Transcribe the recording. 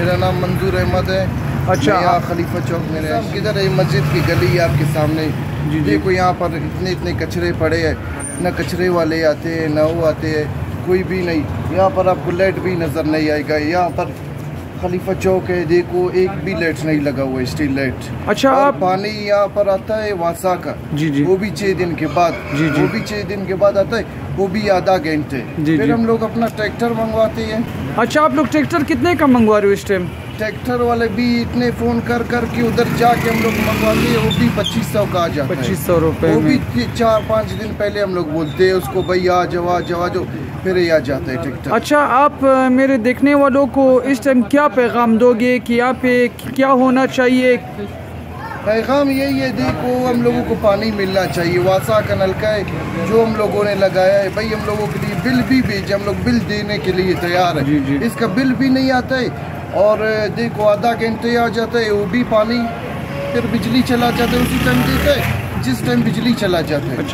मेरा नाम मंजूर अहमद है। अच्छा, यहाँ खलीफा चौक में है। किधर है? मस्जिद की गली आपके सामने। जी। देखो यहाँ पर इतने कचरे पड़े हैं, न कचरे वाले आते हैं न वो आते हैं, कोई भी नहीं। यहाँ पर आपको लाइट भी नज़र नहीं आएगा। यहाँ पर खलीफा चौक है, देखो एक भी लाइट नहीं लगा हुआ है, स्ट्रीट लाइट। अच्छा, आप पानी यहाँ पर आता है वासा का। जी। वो भी 6 दिन के बाद। जी। वो भी 6 दिन के बाद आता है, वो भी आधा घंटे। फिर हम लोग अपना ट्रैक्टर मंगवाते हैं। अच्छा, आप लोग ट्रैक्टर कितने का मंगवा रहे हो इस टाइम? ट्रैक्टर वाले भी इतने फ़ोन कर के उधर जाके हम लोग मंगवाते हैं, वो भी 2500 का आ जाता है। 2500 रुपये। वो भी 4-5 दिन पहले हम लोग बोलते हैं उसको, भाई आ जाओ, फिर ये आ जाता है ट्रैक्टर। अच्छा, आप मेरे देखने वालों को इस टाइम क्या पैगाम दोगे कि यहाँ पे क्या होना चाहिए? पैगाम यही है, देखो हम लोगों को पानी मिलना चाहिए। वासा का नलका है जो हम लोगों ने लगाया है, भाई हम लोगों के लिए बिल भी भेजे, हम लोग बिल देने के लिए तैयार है। जी। इसका बिल भी नहीं आता है और देखो आधा घंटे आ जाता है वो भी पानी, फिर बिजली चला जाता है उसी टाइम देता है जिस टाइम बिजली चला जाता है।